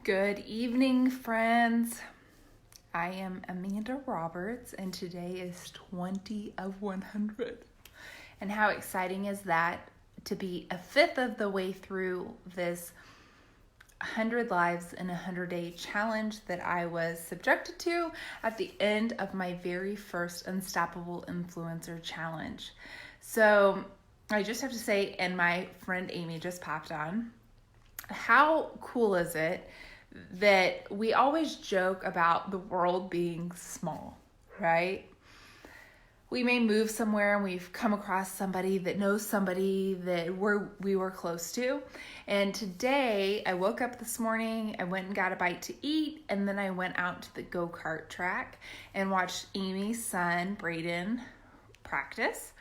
Good evening, friends. I am Amanda Roberts, and today is 20 of 100. And how exciting is that to be a fifth of the way through this 100 Lives in a 100-Day challenge that I was subjected to at the end of my very first Unstoppable Influencer challenge. So I just have to say, and my friend Amy just popped on, how cool is it that we always joke about the world being small, right? We may move somewhere and we've come across somebody that knows somebody that we were close to. And today I woke up this morning, I went and got a bite to eat, and then I went out to the go-kart track and watched Amy's son, Braden, practice.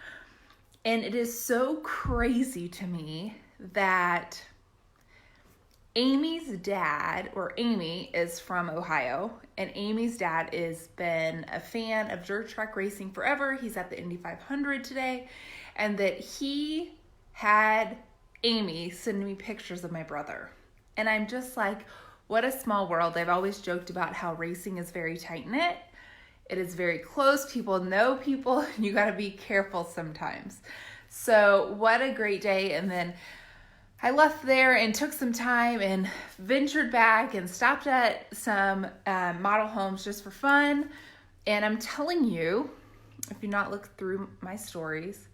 And it is so crazy to me that Amy's dad, or Amy, is from Ohio, and Amy's dad has been a fan of dirt track racing forever. He's at the Indy 500 today, and that he had Amy send me pictures of my brother. And I'm just like, what a small world. I've always joked about how racing is very tight-knit. It is very close. People know people. You got to be careful sometimes. So what a great day. And then I left there and took some time and ventured back and stopped at some model homes just for fun. And I'm telling you, if you not look through my stories,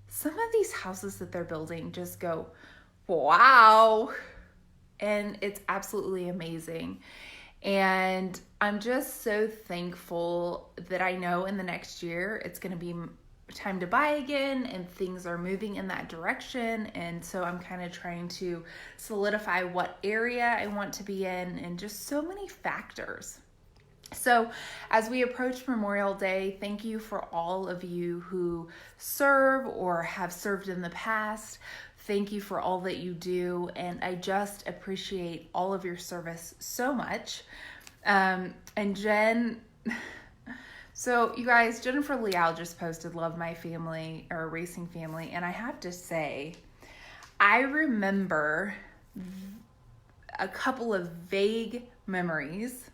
some of these houses that they're building just go, wow. And it's absolutely amazing. And I'm just so thankful that I know in the next year it's going to be time to buy again and things are moving in that direction. And so I'm kind of trying to solidify what area I want to be in and just so many factors. So as we approach Memorial Day, thank you for all of you who serve or have served in the past. Thank you for all that you do. And I just appreciate all of your service so much. And Jen, so you guys, Jennifer Leal just posted Love My Family, or Racing Family. And I have to say, I remember a couple of vague memories.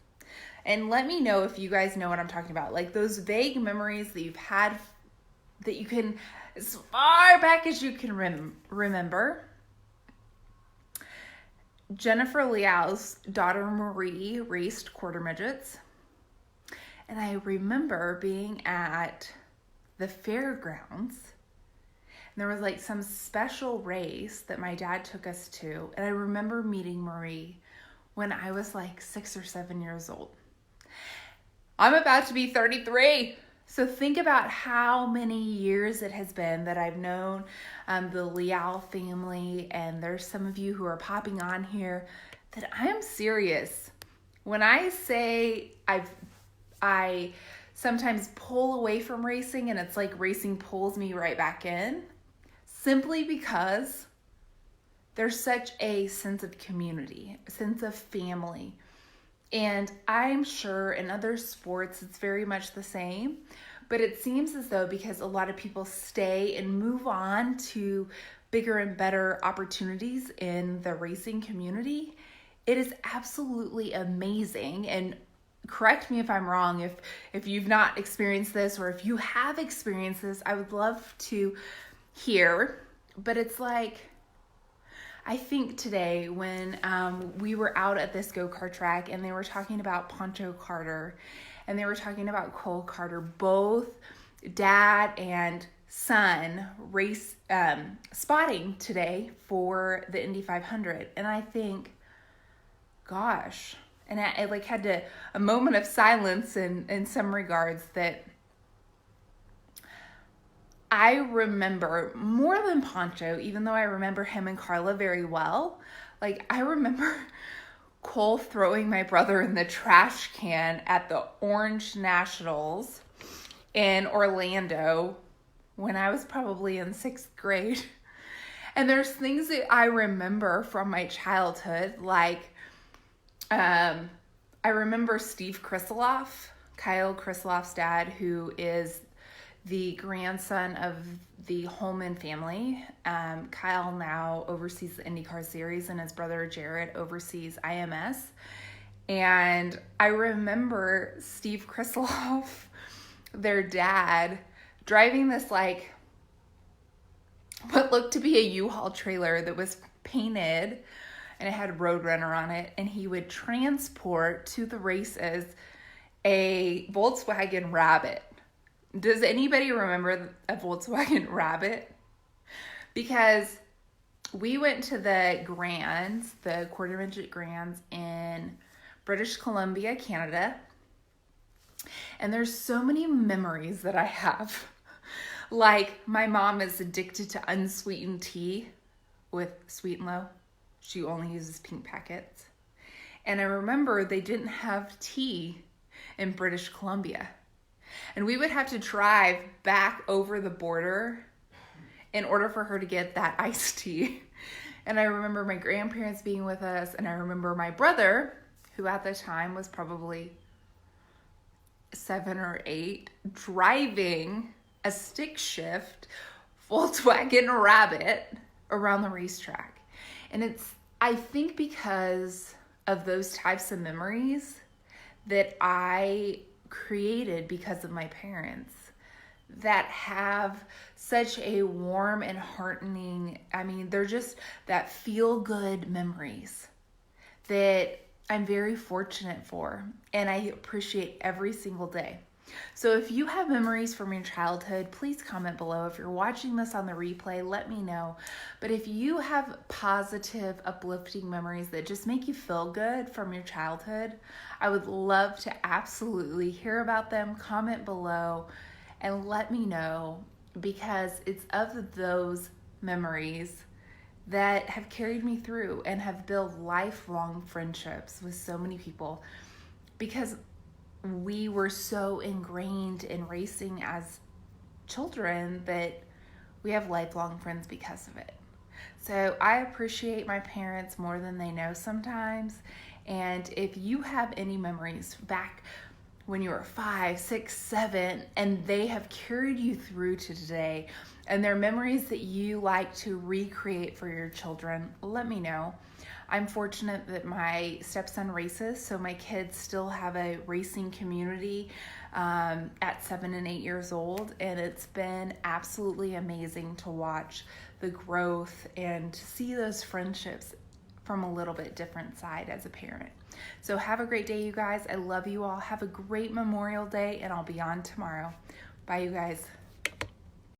And let me know if you guys know what I'm talking about. Like those vague memories that you've had, that you can, as far back as you can remember. Jennifer Leal's daughter Marie raced quarter midgets. And I remember being at the fairgrounds, and there was like some special race that my dad took us to. And I remember meeting Marie when I was like 6 or 7 years old. I'm about to be 33. So think about how many years it has been that I've known the Leal family. And there's some of you who are popping on here that I am serious. When I say I sometimes pull away from racing and it's like racing pulls me right back in, simply because there's such a sense of community, a sense of family. And I'm sure in other sports it's very much the same, but it seems as though because a lot of people stay and move on to bigger and better opportunities in the racing community, it is absolutely amazing. And correct me if I'm wrong, if you've not experienced this, or if you have experienced this, I would love to hear. But it's like, I think today when we were out at this go-kart track and they were talking about Poncho Carter and they were talking about Cole Carter, both dad and son race spotting today for the Indy 500. And I think, gosh, and I like had a moment of silence in some regards, that I remember more than Poncho, even though I remember him and Carla very well. Like I remember Cole throwing my brother in the trash can at the Orange Nationals in Orlando when I was probably in 6th grade. And there's things that I remember from my childhood, like I remember Steve Krisiloff, Kyle Krisiloff's dad, who is the grandson of the Holman family. Kyle now oversees the IndyCar series, and his brother Jared oversees IMS. And I remember Steve Krisloff, their dad, driving this like what looked to be a U-Haul trailer that was painted and it had Roadrunner on it, and he would transport to the races a Volkswagen Rabbit. Does anybody remember a Volkswagen Rabbit? Because we went to the Grands, the quarter midget Grands in British Columbia, Canada, and there's so many memories that I have. Like, my mom is addicted to unsweetened tea with Sweet and Low. She only uses pink packets. And I remember they didn't have tea in British Columbia. And we would have to drive back over the border in order for her to get that iced tea. And I remember my grandparents being with us, and I remember my brother, who at the time was probably 7 or 8, driving a stick shift Volkswagen Rabbit around the racetrack. And it's, I think, because of those types of memories that I created because of my parents that have such a warm and heartening, I mean, they're just that feel-good memories that I'm very fortunate for, and I appreciate every single day. So if you have memories from your childhood, please comment below. If you're watching this on the replay, let me know. But if you have positive, uplifting memories that just make you feel good from your childhood, I would love to absolutely hear about them. Comment below and let me know, because it's of those memories that have carried me through and have built lifelong friendships with so many people, because we were so ingrained in racing as children that we have lifelong friends because of it. So I appreciate my parents more than they know sometimes. And if you have any memories back when you were 5, 6, 7, and they have carried you through to today, and they're memories that you like to recreate for your children, let me know. I'm fortunate that my stepson races, so my kids still have a racing community at 7 and 8 years old, and it's been absolutely amazing to watch the growth and to see those friendships from a little bit different side as a parent. So have a great day, you guys. I love you all. Have a great Memorial Day, and I'll be on tomorrow. Bye, you guys.